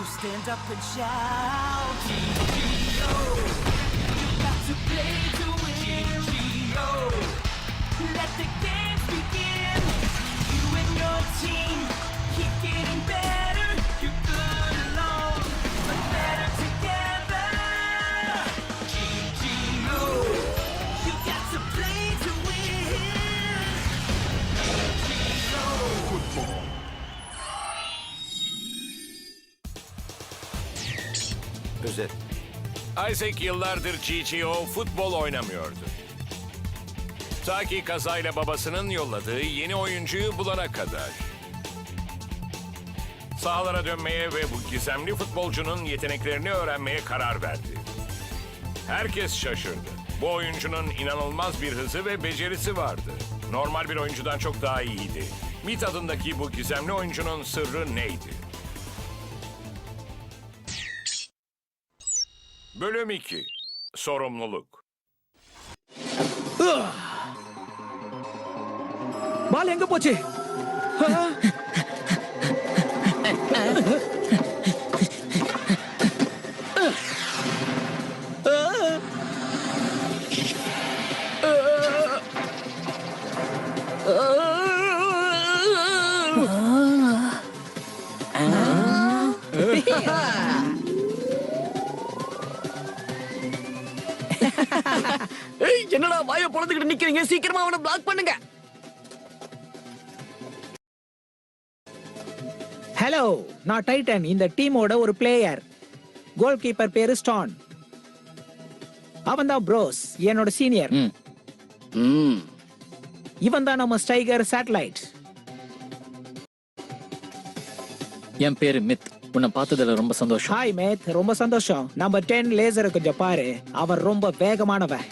So stand up and shout. GGO. You got to play to win. GGO. Let the games begin. You and your team keep getting better. You're good alone, but better together. GGO. You got to play to win. GGO. Özet. Isaac yıllardır GGO futbol oynamıyordu. Ta ki kazayla babasının yolladığı yeni oyuncuyu bulana kadar. Sahalara dönmeye ve bu gizemli futbolcunun yeteneklerini öğrenmeye karar verdi. Herkes şaşırdı. Bu oyuncunun inanılmaz bir hızı ve becerisi vardı. Normal bir oyuncudan çok daha iyiydi. Mit adındaki bu gizemli oyuncunun sırrı neydi? Bölüm 2. Sorumluluk. பால் எங்க போச்சு? என்னடா வாயை பொளந்துக்கிட்டு நிக்கிறீங்க? சீக்கிரமா அவனை black பண்ணுங்க. Hello, நான் Titan, இந்த டீமோட ஒரு பிளேயர். கோல் கீப்பர் பேரு ஸ்டான். அவன் தான் ப்ரோஸ், என்னோட சீனியர். இவன் தான் நம்ம ஸ்டைகர் சேட்டலைட். என் பேரு மித். உன்னை பார்த்ததுல ரொம்ப சந்தோஷம். ஹாய் மேத், ரொம்ப சந்தோஷம். நம்பர் 10 லேசரை கொஞ்சம் பாரு, அவர் ரொம்ப வேகமானவன்.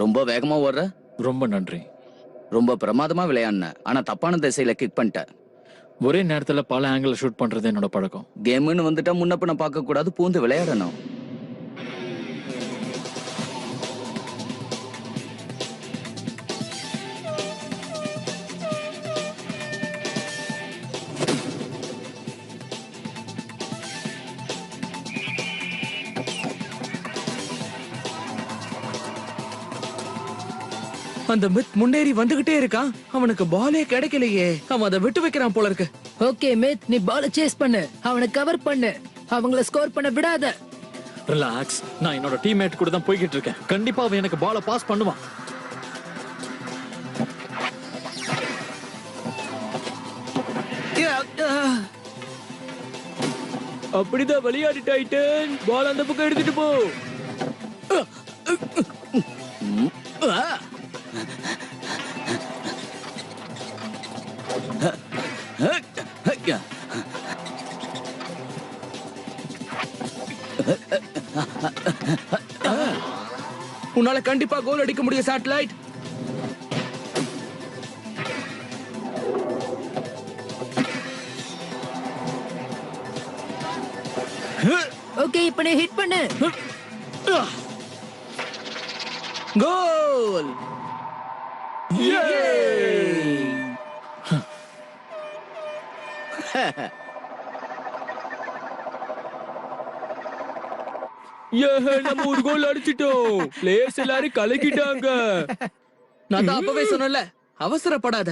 ரொம்ப வேகமா ஓடுற. ரொம்ப நன்றி. ரொம்ப பிரமாதமா விளையாடுன. ஆனா தப்பான திசையில கிக் பண்ணிட்ட. ஒரே நேரத்துல பல ஆங்கிள் ஷூட் பண்றது என்னோட பழக்கம். கேம்னு வந்துட்டா முன்ன பின்ன பார்க்க கூடாது, பூந்து விளையாடணும். அந்த மித் முன்னேறி வந்துகிட்டே இருக்கான். அவனுக்கு பாலே கிடைக்கலையே. அவன் அதை விட்டு வைக்கிறான் போல இருக்கு. ஓகே மித், நீ பால சேஸ் பண்ணு, அவனை கவர் பண்ணு, அவங்கள ஸ்கோர் பண்ண விடாத. ரிலாக்ஸ். நான் என்னோட டீம்மேட் கூட தான் போய்கிட்டு இருக்கேன். கண்டிப்பா அவன் எனக்கு பால பாஸ் பண்ணுவான். அப்படிதான் விளையாடி டைட்டன். பால் அந்த பக்கம் எடுத்துட்டு போ. உன்னால கண்டிப்பா கோல் அடிக்க முடியும் சேட்டலைட். ஓகே, இப்ப நீ ஹிட் பண்ணு. கோல். நம்ம ஒரு கோல் அடிச்சிட்டோம். பிளேயர்ஸ் எல்லாரும் கலக்கிட்டாங்க. நான் தான் அப்பவே சொன்னல, அவசரப்படாத.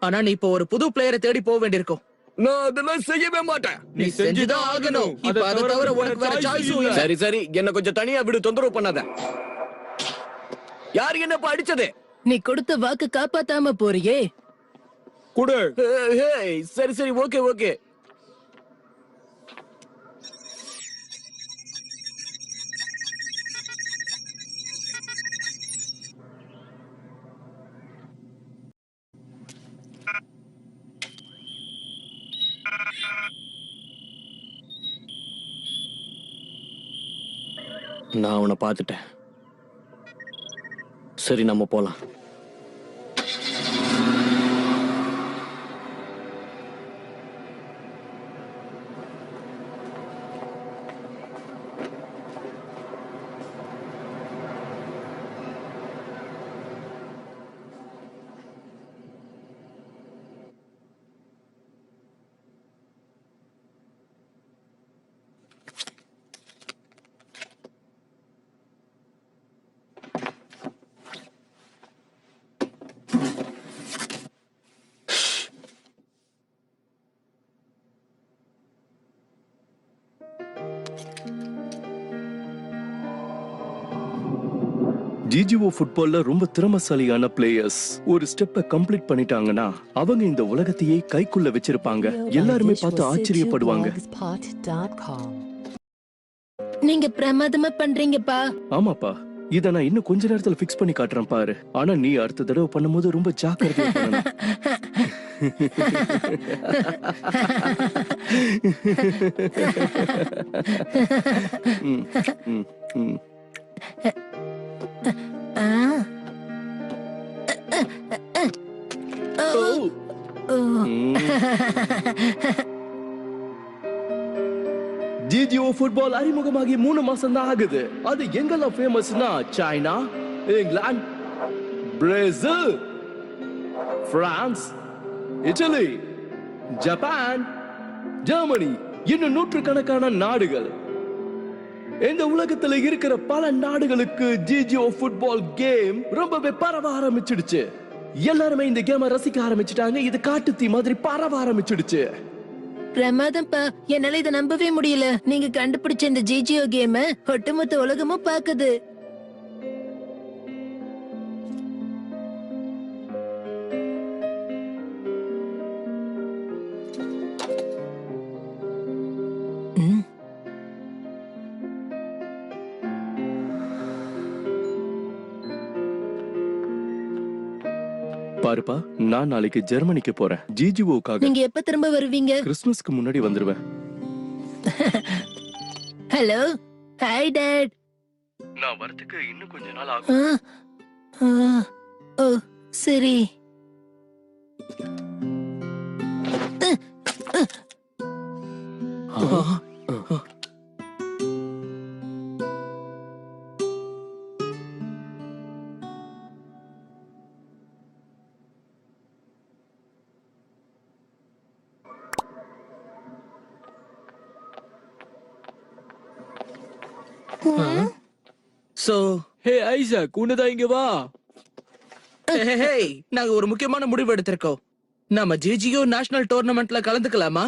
ஆனா நீ இப்ப ஒரு புது பிளேயரை தேடி போக வேண்டியிருக்கும். நான் அதெல்லாம் செய்யவே மாட்டேன். நீ செஞ்சுதான் ஆகணும். இப்ப அதை தவிர உனக்கு வேற சாய்ஸும் இல்ல. சரி சரி, என்ன கொஞ்சம் தனியா விடு, தொந்தரவு பண்ணாத. யாரு என்னப்பா அடிச்சது? நீ கொடுத்த வாக்கு காப்பாத்தாம போறியே. குடு. சரி சரி, ஓகே ஓகே. நான் அவனை பார்த்துட்டேன். சரி, நம்ம போலாம். ஜிஜிஓ ஃபுட்பால்ல ரொம்ப திறமசாலியான பிளேயர்ஸ் ஒரு ஸ்டெப்பை கம்ப்ளீட் பண்ணிட்டாங்கன்னா அவங்க இந்த உலகத்தையே கைக்குள்ள வச்சிருப்பாங்க. எல்லாருமே பார்த்து ஆச்சரியப்படுவாங்க. நீங்க பிரமாதமா பண்றீங்கப்பா. ஆமாப்பா, இத நான் இன்னும் கொஞ்ச நேரத்துல ஃபிக்ஸ் பண்ணி காட்டுறேன் பாரு. ஆனா நீ அடுத்த தடவை பண்ணும்போது ரொம்ப ஜாக்கிரதையா பண்ணணும். ஆ. ஓ. ஜிஜிஓ ஃபுட்பால் அறிமுகமாகி 3 மாசம் தான் ஆகுது. அது எங்கெல்லாம் ஃபேமஸ்னா China, England, Brazil, France, Italy, Japan, Germany, இன்னும் நூற்றுக்கணக்கான நாடுகள். இந்த உலகத்துல இருக்கிற பல நாடுகளுக்கு ஜிஜிஓ ஃபுட்பால் கேம் ரொம்பவே பரவ ஆரம்பிச்சிடுச்சு. எல்லாருமே இந்த கேமை ரசிக்க ஆரம்பிச்சிட்டாங்க. இது காட்டுத்தீ மாதிரி பரவ ஆரம்பிச்சிடுச்சு. பிரமாதம்ப்பா, என்னால இதை நம்பவே முடியல. நீங்க கண்டுபிடிச்ச இந்த ஜிஜிஓ கேம ஒட்டுமொத்த உலகமும் பாக்குது. பாருப்பா, நான் நாளைக்கு ஜெர்மனிக்கு போறேன் ஜிஜிஓக்காக. நீங்க எப்ப திரும்ப வருவீங்க? கிறிஸ்துமஸ்க்கு முன்னாடி வந்துருவேன். Hello, hi dad. நான் வரதுக்கு இன்னும் கொஞ்ச நாள் ஆகும். ஓ சரி. சோ ஹே ஐசக், உன்னதா இங்க வா. நாங்க ஒரு முக்கியமான முடிவு எடுத்திருக்கோம். நம்ம ஜிஜிஓ நேஷனல் டோர்னமெண்ட்ல கலந்துக்கலாமா?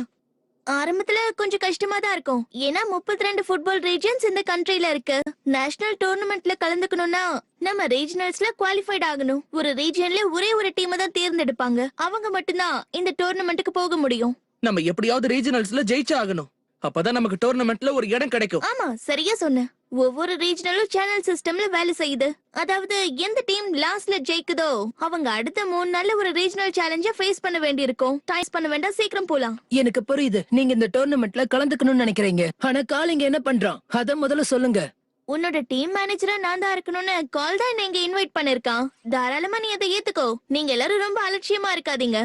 ஆரம்பத்துல கொஞ்சம் கஷ்டமா தான் இருக்கும். ஏன்னா 32 ஃபுட்பால் ரீஜன்ஸ் இந்த கண்ட்ரில இருக்கு. நேஷனல் டோர்னமெண்ட்ல கலந்துக்கணும்னா நம்ம ரீஜனல்ஸ்ல குவாலிஃபைட் ஆகணும். ஒரு ரீஜன்ல ஒரே ஒரு டீமை தான் தேர்ந்தெடுப்பாங்க. அவங்க மட்டும்தான் இந்த டோர்னமெண்ட்டுக்கு போக முடியும். நம்ம எப்படியாவது ரீஜனல்ஸ்ல ஜெயிச்சு ஆகணும். அப்பதான் நமக்கு டோர்னமெண்ட்ல ஒரு இடம் கிடைக்கும். ஆமா, சரியா சொன்ன. ஒவ்வொரு ரீஜனலும் சேனல் சிஸ்டம்ல வேலை செய்யுது. அதாவது எந்த டீம் லாஸ்ட்ல ஜெயிக்குதோ அவங்க அடுத்த 3 நாள்ல ஒரு ரீஜனல் சேலஞ்ச ஃபேஸ் பண்ண வேண்டியிருக்கும். டைம் பண்ண வேண்டாம், சீக்கிரம் போலாம். எனக்கு புரியுது, நீங்க இந்த டோர்னமெண்ட்ல கலந்துக்கணும்னு நினைக்கிறீங்க. ஆனா காலிங்க என்ன பண்றான் அத முதல்ல சொல்லுங்க. உன்னோட டீம் மேனேஜரா நான் தான் இருக்கணும்னு கால் தான் நீங்க இன்வைட் பண்ணிருக்கான். தாராளமா நீ அதை ஏத்துக்கோ. நீங்க எல்லாரும் ரொம்ப அலட்சியமா இருக்காதீங்க.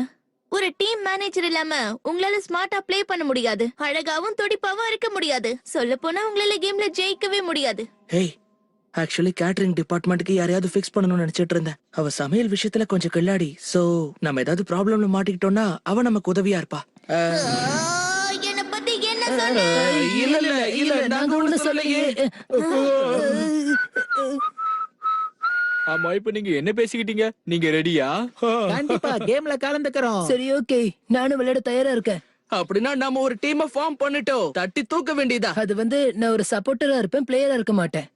ஒரு டீம் மேனேஜர் இல்லாம உங்களால ஸ்மார்ட்டா ப்ளே பண்ண முடியாது. அழகாவும் துடிப்பாவும் இருக்க முடியாது. சொல்ல போனா உங்களால கேம்ல ஜெயிக்கவே முடியாது. ஹேய், ஆக்சுவலி கேட்டரிங் டிபார்ட்மெண்ட்டுக்கு யாரையாவது ஃபிக்ஸ் பண்ணணும்னு நினைச்சிட்டு இருந்தேன். அவ சமையல் விஷயத்துல கொஞ்சம் கில்லாடி. சோ நம்ம ஏதாவது ப்ராப்ளம்ல மாட்டிக்கிட்டோம்னா அவ நமக்கு உதவியா இருப்பா. என்ன பத்தி என்ன சொன்ன? இல்ல நாங்க ஒண்ணு சொல்லலையே. ஆமா, இப்ப நீங்க என்ன பேசிக்கிட்டீங்க? நீங்க ரெடியா? கண்டிப்பா கேம்ல கலந்துக்கிறோம். சரி, ஓகே, நானும் விளையாட தயாரா இருக்கேன். அப்படின்னா நாம ஒரு டீமை ஃபார்ம் பண்ணிட்டோம். தட்டி தூக்க வேண்டியதா? அது நான் ஒரு சப்போர்ட்டரா இருப்பேன், பிளேயரா இருக்க மாட்டேன்.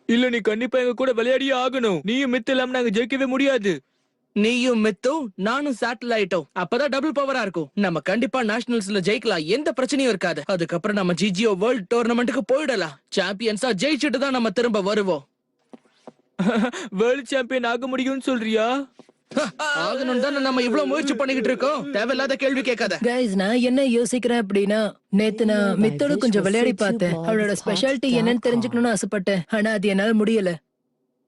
இல்ல, நீ கண்டிப்பா எங்க கூட விளையாடியே ஆகணும். நீயும் மித்து இல்லாம நாங்க ஜெயிக்கவே முடியாது. நீயும் மித்தும் நானும் சேட்டலைட்டும் அப்பதான் டபுள் பவரா இருக்கும். நம்ம கண்டிப்பா நேஷனல்ஸ்ல ஜெயிக்கலாம், எந்த பிரச்சனையும் இருக்காது. அதுக்கப்புறம் நம்ம ஜிஜிஓ வேர்ல்ட் டோர்னமெண்ட்டுக்கு போயிடலாம். சாம்பியன்ஸா ஜெயிச்சுட்டு தான் நம்ம திரும்ப வருவோம். வேர்ல்ட் சாம்பியன் ஆக முடியும்னு சொல்றியா? ஆகணும் தான் நம்ம இவ்வளவு முயற்சி பண்ணிக்கிட்டு இருக்கோம். தேவையில்லாத கேள்வி கேட்காத. கைஸ், நான் என்ன யோசிக்கிறேன் அப்படின்னா, நேத்து நான் மித்தோட கொஞ்சம் விளையாடி பார்த்தேன். அவளோட ஸ்பெஷாலிட்டி என்னன்னு தெரிஞ்சுக்கணும்னு ஆசைப்பட்டேன். ஆனா அது என்னால முடியல.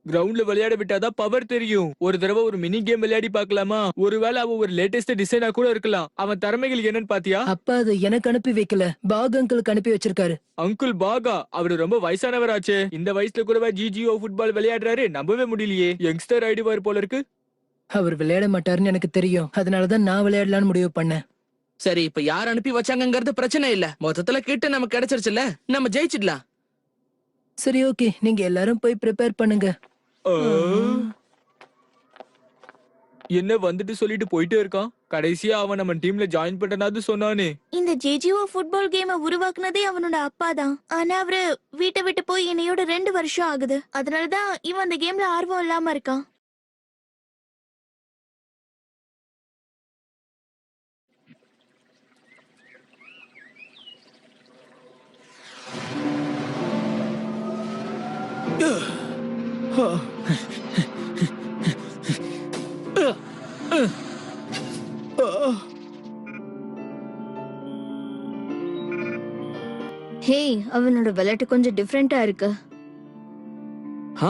கிரவுண்ட்ல விளையாட விட்டாதான் பவர் தெரியும். ஒரு தடவை ஒரு மினி கேம் விளையாடி பார்க்கலாமா? ஒருவேளை அவன் ஒரு லேட்டஸ்ட் டிசைனா கூட இருக்கலாம். அவன் திறமைகள் என்னன்னு பாத்தியா? அப்பா அது எனக்கு அனுப்பி வைக்கல, பாக் அங்கிளுக்கு அனுப்பி வச்சிருக்காரு. அங்குள் பாகா? அவரு ரொம்ப வயசானவராச்சே. இந்த வயசுல கூட ஜிஜிஓ ஃபுட்பால் விளையாடுறாரு. நம்பவே முடியலையே. யங்ஸ்டர் ஆயிடுவார் போல இருக்கு. அவர் விளையாட மாட்டாருன்னு எனக்கு தெரியும். அதனாலதான் நான் விளையாடலாம்னு முடிவு பண்ணேன். சரி, இப்ப யார் அனுப்பி வச்சாங்கங்கிறது பிரச்சனை இல்ல. மொத்தத்துல கிட்ட நமக்கு கிடைச்சிருச்சுல, நம்ம ஜெயிச்சிடலாம். சரி, ஓகே, நீங்க எல்லாரும் போய் ப்ரிப்பேர் பண்ணுங்க. என்ன வந்துட்டு சொல்லிட்டு போயிட்டே இருக்கான்? கடைசியா அவன் நம்ம டீம்ல ஜாயின் பண்ணனாவது சொன்னானே. இந்த ஜேஜிஓ ஃபுட்பால் கேமை உருவாக்குனதே அவனோட அப்பா தான். ஆனா அவரு வீட்டை விட்டு போய் என்னையோட 2 வருஷம் ஆகுது. அதனாலதான் இவன் அந்த கேம்ல ஆர்வம் இல்லாம இருக்கான். ஹே, அவனோட விளையாட்டு கொஞ்சம் டிஃப்ரெண்டா இருக்கு.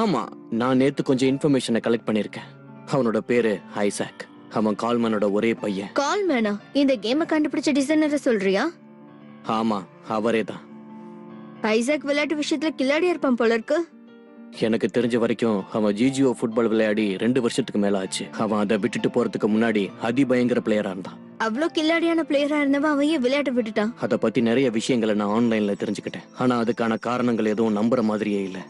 ஆமா, நான் நேத்து கொஞ்சம் இன்ஃபர்மேஷனை கலெக்ட் பண்ணிருக்கேன். அவனோட பேரு ஐசாக். அவன் கால்மனோட ஒரே பையன். கால்மேனா? இந்த கேமை கண்டுபிடிச்ச டிசைனரை சொல்றியா? ஆமா, அவரே தான். ஐசாக் விளையாட்டு விஷயத்துல கில்லாடியா இருப்பான் போல இருக்கு. எனக்கு தெரிஞ்ச வரைக்கும் அவன் ஜிஜிஓ ஃபுட்பால் விளையாடி 2 வருஷத்துக்கு மேல ஆச்சு. அவன் அதை விட்டுட்டு போறதுக்கு முன்னாடி அதிபயங்கர பிளேயரா இருந்தான். அவ்வளவு கில்லாடியான பிளேயரா இருந்தவன் அவன் ஏன் விளையாட்டு விட்டுட்டான்? அதை பத்தி நிறைய விஷயங்களை நான் ஆன்லைன்ல தெரிஞ்சுக்கிட்டேன். ஆனா அதுக்கான காரணங்கள் எதுவும் நம்புற மாதிரியே இல்ல.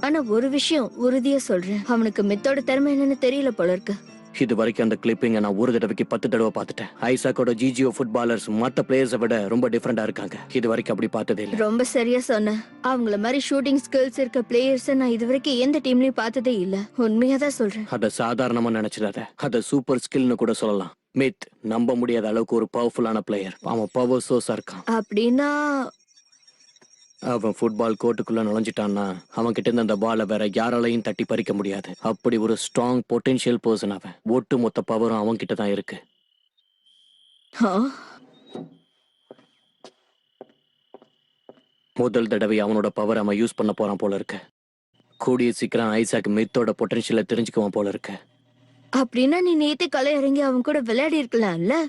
ஆனா ஒரு விஷயம் உறுதியா சொல்றேன், அவனுக்கு மித்தோட திறமை என்னன்னு தெரியல போல இருக்கு. இது வரைக்கும் அந்த கிளிப்பிங்க நான் ஒரு தடவைக்கு 10 தடவை பார்த்துட்டேன். ஐசாக்கோட ஜிஜிஓ ஃபுட்பாலர்ஸ் மத்த பிளேயர்ஸை விட ரொம்ப டிஃபரெண்டா இருக்காங்க. இது வரைக்கும் அப்படி பார்த்ததே இல்ல. ரொம்ப சரியா சொன்ன. அவங்கள மாதிரி ஷூட்டிங் ஸ்கில்ஸ் இருக்க பிளேயர்ஸ் நான் இது வரைக்கும் எந்த டீம்லயும் பார்த்ததே இல்ல. உண்மையா தான் சொல்றேன். அத சாதாரணமா நினைச்சிடாத. அத சூப்பர் ஸ்கில்னு கூட சொல்லலாம். மித் நம்ப முடியாத அளவுக்கு ஒரு பவர்ஃபுல்லான பிளேயர். அவன் பவர் சோர்ஸா இருக்கான். அப்படின்னா அவன் ஃபுட்பால் கோர்ட்டுக்குள்ள நுழைஞ்சிட்டான்னா அவன் கிட்ட இருந்து அந்த பாலை வேற யாராலையும் தட்டி பறிக்க முடியாது. அப்படி ஒரு ஸ்ட்ராங் பொட்டென்ஷியல் பர்சன் அவன். ஒட்டு மொத்த பவரும் அவன் கிட்ட தான் இருக்கு. முதல் தடவை அவனோட பவர் அவன் யூஸ் பண்ண போறான் போல இருக்கு. கூடிய சீக்கிரம் ஐசாக் மித்தோட பொட்டென்ஷியலை தெரிஞ்சுக்குவான் போல இருக்கு. அப்படின்னா நீ நேத்து களை இறங்கி அவன் கூட விளையாடி இருக்கலாம்ல.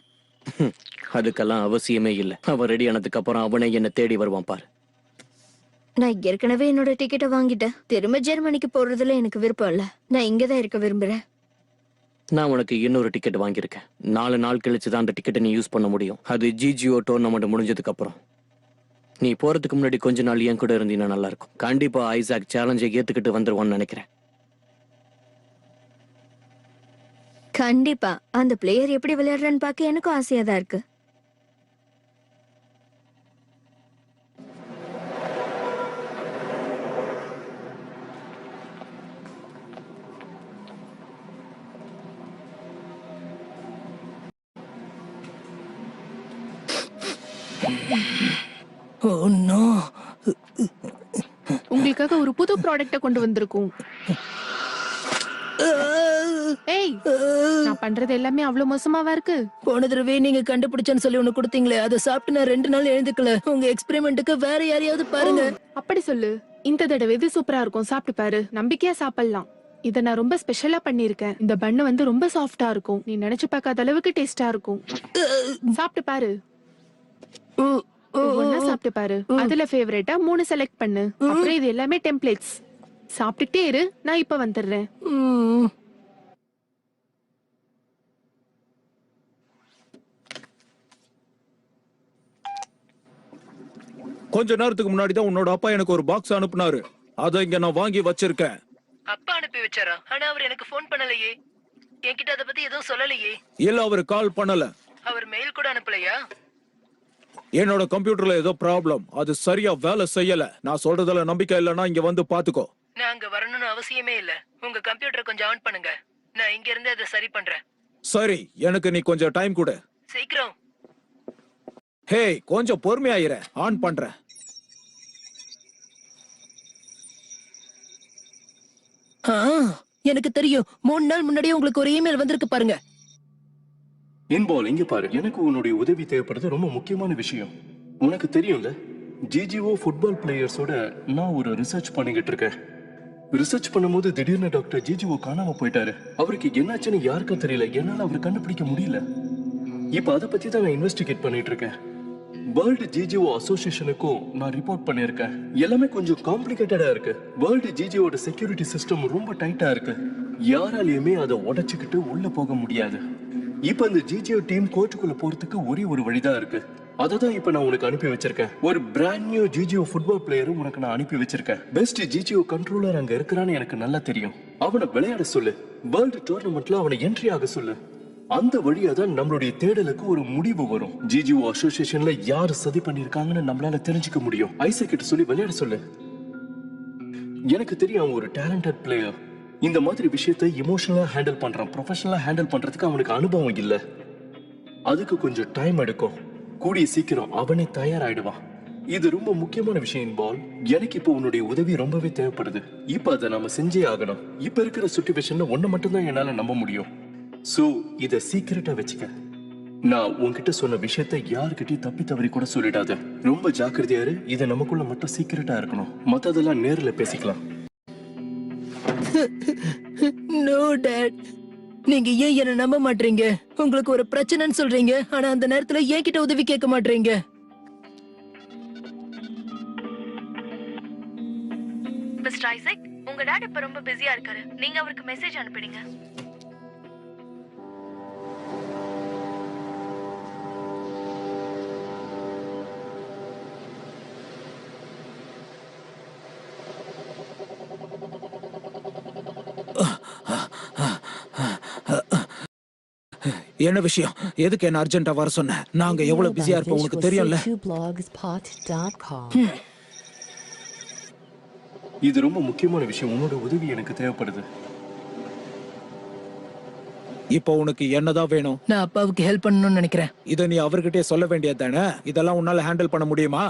அதுக்கெல்லாம் அவசியமே இல்ல. அவன் ரெடி ஆனதுக்கு அப்புறம் அவனே என்ன தேடி வருவான் பாரு. நான் ஏற்கனவே என்னோட டிக்கெட்டை வாங்கிட்டேன். திரும்ப ஜெர்மனிக்கு போறதுல எனக்கு விருப்பம் இல்ல. நான் இங்கதான் இருக்க விரும்புறேன். நான் உனக்கு இன்னொரு டிக்கெட் வாங்கியிருக்கேன். 4 நாள் கழிச்சு தான் அந்த டிக்கெட்டை நீ யூஸ் பண்ண முடியும். அது ஜிஜிஓ டோர்னமெண்ட் முடிஞ்சதுக்கு அப்புறம். நீ போறதுக்கு முன்னாடி கொஞ்ச நாள் என் கூட இருந்தீங்கன்னா நல்லா இருக்கும். கண்டிப்பா ஐசாக் சேலஞ்சை ஏத்துக்கிட்டு வந்துருவான்னு நினைக்கிறேன். கண்டிப்பா அந்த பிளேயர் எப்படி விளையாடுறான்னு பார்க்க எனக்கும் ஆசையா தான் இருக்கு. உங்களுக்காக ஒரு புது ப்ராடக்ட்ட கொண்டு வந்திருக்கோம். ஏய், நான் பண்றது எல்லாமே அவ்வளவு மோசமாவா இருக்கு? போன தடவை நீங்க கண்டுபிடிச்சேன்னு சொல்லி ஒண்ணு கொடுத்தீங்களே, அதை சாப்பிட்டு நான் 2 நாள் எழுந்துக்கல. உங்க எக்ஸ்பெரிமெண்ட்டுக்கு வேற யாரையாவது பாருங்க. அப்படி சொல்லு. இந்த தடவை இது சூப்பரா இருக்கும், சாப்பிட்டு பாரு. நம்பிக்கையா சாப்பிடலாம். இத நான் ரொம்ப ஸ்பெஷலா பண்ணிருக்கேன். இந்த பண்ணு வந்து ரொம்ப சாஃப்டா இருக்கும். நீ நினைச்சு பார்க்காத அளவுக்கு டேஸ்டா இருக்கும். சாப்பிட்டு பாரு. ஒவ்வொன்னா சாப்பிட்டு பாரு. அதுல ஃபேவரட்டா 3 செலக்ட் பண்ணு. அப்புறம் இது எல்லாமே டெம்ப்ளேட்ஸ். சாப்பிட்டுட்டே இரு, நான் இப்ப வந்துடுறேன். கொஞ்ச நேரத்துக்கு முன்னாடி தான் உன்னோட அப்பா எனக்கு ஒரு பாக்ஸ் அனுப்புனாரு. அதை இங்க நான் வாங்கி வச்சிருக்கேன். அப்பா அனுப்பி வச்சாரா? ஆனா அவர் எனக்கு ஃபோன் பண்ணலையே. என்கிட்ட அத பத்தி எதுவும் சொல்லலையே. இல்ல, அவர் கால் பண்ணல. அவர் மெயில் கூட அனுப்பலையா? என்னோட கம்ப்யூட்டர்ல ஏதோ ப்ராப்ளம். அது சரியா வேலை செய்யல. நான் சொல்றதுல நம்பிக்கை இல்லைன்னா இங்க வந்து பாத்துக்கோ. நான் அங்க வரணும்னு அவசியமே இல்ல. உங்க கம்ப்யூட்டரை கொஞ்சம் ஆன் பண்ணுங்க. நான் இங்க இருந்து அதை சரி பண்றேன். சரி, எனக்கு நீ கொஞ்சம் டைம் கொடு. சீக்கிரம். ஹே, கொஞ்சம் பொறுமையாயிர. ஆன் பண்றேன். எனக்கு தெரியும். 3 நாள் முன்னாடியே உங்களுக்கு ஒரு இமெயில் வந்திருக்கு பாருங்க. இன்பால் இங்க பாரு. எனக்கு உன்னுடைய உதவி தேவைப்படுறது ரொம்ப முக்கியமான விஷயம். உனக்கு தெரியும்ல, ஜிஜிஓ ஃபுட்பால் பிளேயர்ஸோட நான் ஒரு ரிசர்ச் பண்ணிக்கிட்டு இருக்கேன். ரிசர்ச் பண்ணும்போது திடீர்னு டாக்டர் ஜிஜிஓ காணாம போயிட்டாரு. அவருக்கு என்னாச்சுன்னு யாருக்கும் தெரியல. என்னால அவரை கண்டுபிடிக்க முடியல. இப்ப அதை பத்தி தான் நான் இன்வெஸ்டிகேட் பண்ணிட்டு இருக்கேன். வேர்ல்டு ஜிஜிஓ அசோசியேஷனுக்கும் நான் ரிப்போர்ட் பண்ணியிருக்கேன். எல்லாமே கொஞ்சம் காம்ப்ளிகேட்டடா இருக்கு. வேர்ல்டு ஜிஜிஓட செக்யூரிட்டி சிஸ்டம் ரொம்ப டைட்டா இருக்கு. யாராலையுமே அதை உடைச்சுக்கிட்டு உள்ள போக முடியாது. இப்ப இந்த ஜிஜிஓ டீம் கோர்ட்டுக்குள்ள போறதுக்கு ஒரே ஒரு வழிதான் இருக்கு. அததான் இப்ப நான் உனக்கு அனுப்பி வச்சிருக்கேன். ஒரு பிராண்ட் நியூ ஜிஜிஓ ஃபுட்பால் பிளேயரும் உனக்கு நான் அனுப்பி வச்சிருக்கேன். பெஸ்ட் ஜிஜிஓ கண்ட்ரோலர் அங்க இருக்கிறான்னு எனக்கு நல்லா தெரியும். அவனை விளையாட சொல்லு. வேர்ல்டு டோர்னமெண்ட்ல அவனை என்ட்ரி ஆக சொல்லு. அந்த வழியா தான் நம்மளுடைய தேடலுக்கு ஒரு முடிவு வரும். ஜிஜிஓ அசோசியேஷன்ல யாரு சதி பண்ணிருக்காங்கன்னு நம்மளால தெரிஞ்சுக்க முடியும். ஐசக் கிட்ட சொல்லி விளையாட சொல்லு. எனக்கு தெரியும் அவன் ஒரு டேலண்டட் பிளேயர். இந்த மாதிரி விஷயத்தை இமோஷனலா ஹேண்டில் பண்றான். ப்ரொஃபஷனலா ஹேண்டில் பண்றதுக்கு அவனுக்கு அனுபவம் இல்ல. அதுக்கு கொஞ்சம் டைம் எடுக்கும். கூடிய சீக்கிரம் அவனே தயாராயிடுவான். இது ரொம்ப முக்கியமான விஷயம் பால். எனக்கு இப்போ உன்னுடைய உதவி ரொம்பவே தேவைப்படுது. இப்ப அதை நாம செஞ்சே ஆகணும். இப்ப இருக்கிற சிச்சுவேஷன்ல ஒண்ணு மட்டும்தான் என்னால நம்ப முடியும். சோ இத சீக்கிரட்டா வச்சுக்க. நான் உன்கிட்ட சொன்ன விஷயத்தை யாருக்கிட்டையும் தப்பி தவறி கூட சொல்லிடாத. ரொம்ப ஜாக்கிரதையா இரு. இது நமக்குள்ள மட்டும் சீக்கிரட்டா இருக்கணும். மத்ததெல்லாம் நேர்ல பேசிக்கலாம். நோ டாட், நீங்க ஏன் என்ன நம்ப மாட்டீங்க? உங்களுக்கு ஒரு பிரச்சனைன்னு சொல்றீங்க, ஆனா அந்த நேரத்துல என்கிட்ட உதவி கேட்க மாட்டீங்க. மிஸ்டர் ஐசக், உங்க டாட் இப்ப ரொம்ப பிஸியா இருக்காரு. நீங்க அவருக்கு மெசேஜ் அனுப்பிடுங்க. என்ன விஷயம்? எதுக்கு என்ன அர்ஜென்ட்டா வர சொன்ன? நாங்க எவ்வளவு பிஸியா இருப்போம் உனக்கு தெரியும்ல. இது ரொம்ப முக்கியமான விஷயம். உன்னோட உதவி எனக்கு தேவைப்படுது. இப்போ உனக்கு என்னதான் வேணும்? நான் அப்பாவுக்கு ஹெல்ப் பண்ணணும்னு நினைக்கிறேன். இத நீ அவர்கிட்டயே சொல்ல வேண்டியது தானே? இதெல்லாம் உன்னால ஹேண்டில் பண்ண முடியுமா?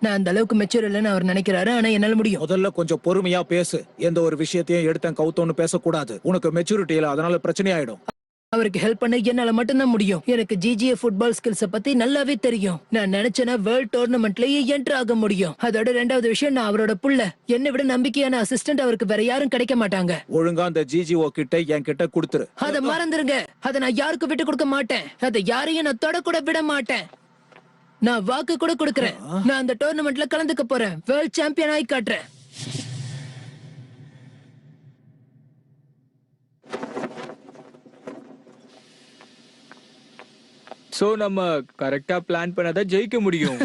நான் அந்த அளவுக்கு மெச்சூர் இல்லைன்னு அவர் நினைக்கிறாரு, ஆனா என்னால முடியும். முதல்ல கொஞ்சம் பொறுமையா பேசு. எந்த ஒரு விஷயத்தையும் எடுத்தேன் கவுத்தோன்னு பேசக்கூடாது. உனக்கு மெச்சூரிட்டி இல்ல, அதனால பிரச்சனை ஆயிடும். அவருக்கு ஹெல்ப் பண்ண என்னால மட்டும்தான் முடியும். எனக்கு ஜிஜிஏ ஃபுட்பால் ஸ்கில்ஸ பத்தி நல்லாவே தெரியும். நான் நினைச்சேன்னா வேர்ல்ட் டோர்னமெண்ட்லயே என்டர் ஆக முடியும். அதோட ரெண்டாவது விஷயம், நான் அவரோட புள்ள. என்னை விட நம்பிக்கையான அசிஸ்டன்ட் அவருக்கு வேற யாரும் கிடைக்க மாட்டாங்க. ஒழுங்கா அந்த ஜிஜிஓ கிட்ட என் கிட்ட கொடுத்துரு. அத மறந்துருங்க. அதை நான் யாருக்கும் விட்டு கொடுக்க மாட்டேன். அதை யாரையும் நான் தொட கூட விட மாட்டேன். நான் வாக்கு கூட கொடுக்கறேன். நான் அந்த டோர்னமெண்ட்ல கலந்துக்க போறேன். வேர்ல்ட் சாம்பியன் ஆகி காட்டுறேன். சோ நம்ம கரெக்டா பிளான் பண்ணாதான் ஜெயிக்க முடியும்.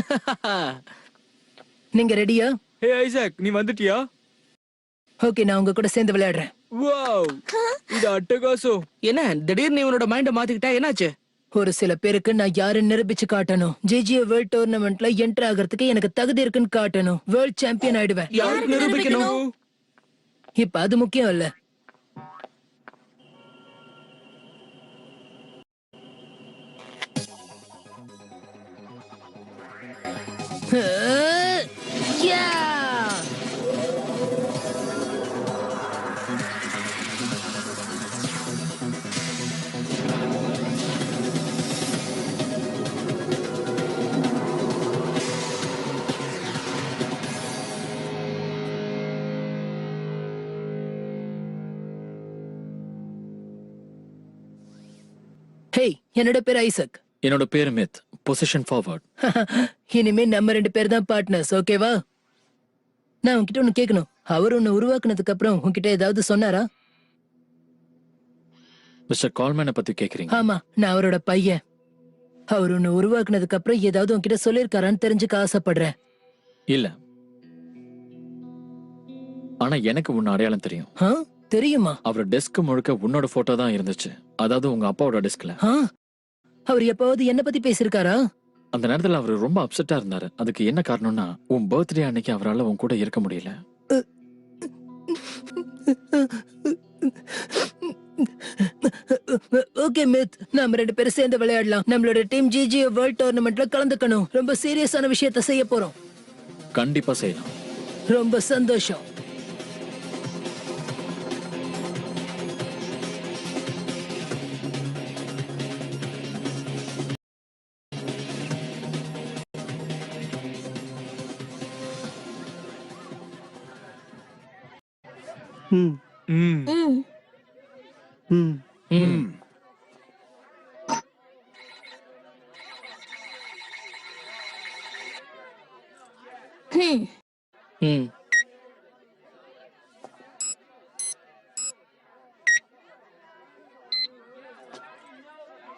நீங்க ரெடியா? ஹே ஐசக், நீ வந்துட்டியா? ஓகே, நான் உங்க கூட சேர்ந்து விளையாடுறேன். வாவ், இது அட்டகாசம். என்ன திடீர்னு இவனோட மைண்ட மாத்திக்கிட்டா? என்னாச்சு? ஒரு சில பேருக்கு நான் யாருன்னு நிரூபிச்சு காட்டணும். ஜிஜிஏ வேர்ல்ட் டோர்னமெண்ட்ல என்டர் ஆகிறதுக்கு எனக்கு தகுதி இருக்குன்னு காட்டணும். வேர்ல்ட் சாம்பியன் ஆயிடுவேன். யாருக்கு நிரூபிக்கணும்? இப்ப அது முக்கியம் இல்ல. ஹேய், என்னோட பேர் ஐசக். என்னோட பேரு மித், பொசிஷன் ஃபார்வர்ட். இனிமே நம்ம 2 பேர் தான் பார்ட்னர்ஸ், ஓகேவா? நான் உன்கிட்ட ஒண்ணு கேட்கணும். அவர் உன்னை உருவாக்குனதுக்கு அப்புறம் உன்கிட்ட ஏதாவது சொன்னாரா? மிஸ்டர் கால்மேனை பத்தி கேக்குறீங்க? ஆமா, நான் அவரோட பையன். அவர் உன்னை உருவாக்குனதுக்கு அப்புறம் ஏதாவது உன்கிட்ட சொல்லிருக்காரான்னு தெரிஞ்சுக்க ஆசைப்படுறேன். இல்ல, ஆனா எனக்கு உன்ன அடையாளம் தெரியும். தெரியுமா? அவர் டெஸ்க் முழுக்க உன்னோட போட்டோ தான் இருந்துச்சு. அதாவது உங்க அப்பாவோட டெஸ்க்ல. அவர் எப்பவாவது என்ன பத்தி பேசிருக்காரா? அந்த நேரத்துல அவர் ரொம்ப அப்செட்டா இருந்தாரு. அதுக்கு என்ன காரணம்னா, உன் பர்த்டே அன்னைக்கு அவரால் உன் கூட இருக்க முடியல. ஓகே மித், நாம 2 பேரும் சேர்ந்து விளையாடலாம். நம்மளோட டீம் ஜிஜிஏ வேர்ல்ட் டோர்னமெண்ட்ல கலந்துக்கணும். ரொம்ப சீரியஸான விஷயத்தை செய்ய போறோம். கண்டிப்பா செய்யலாம். ரொம்ப சந்தோஷம்.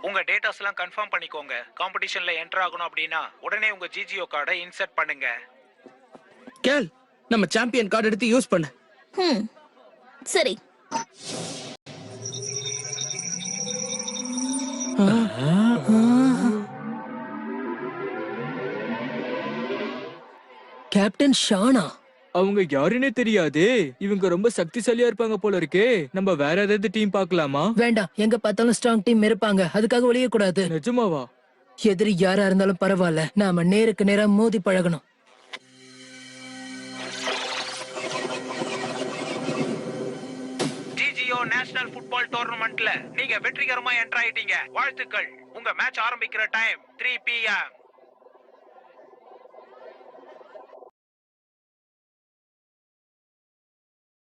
உங்க டேட்டாஸ் எல்லாம் கன்ஃபார்ம் பண்ணிக்கோங்க. காம்படிஷன்ல என்டர் ஆகணும் அப்படின்னா உடனே உங்க ஜிஜிஓ கார்டை இன்சர்ட் பண்ணுங்க. கேள், நம்ம சாம்பியன் கார்டு எடுத்து யூஸ் பண்ணு. சரி. கேப்டன் ஷானா? அவங்க யாருன்னே தெரியாதே. இவங்க ரொம்ப சக்திசாலியா இருப்பாங்க போல இருக்கே. நம்ம வேற ஏதாவது டீம் பார்க்கலாமா? வேண்டாம், எங்க பார்த்தாலும் ஸ்ட்ராங் டீம் இருப்பாங்க, அதுக்காக ஒளிய கூடாது. நிஜமாவா? எதிரி யாரா இருந்தாலும் பரவாயில்ல, நாம நேருக்கு நேரா மோதி பழகணும். ஜிஜிஓ நேஷனல் ஃபுட்பால் டோர்னமெண்ட்ல நீங்க வெற்றிகரமா என்டர் ஆயிட்டீங்க. வாழ்த்துக்கள். உங்க மேட்ச் ஆரம்பிக்கிற டைம் 3 PM.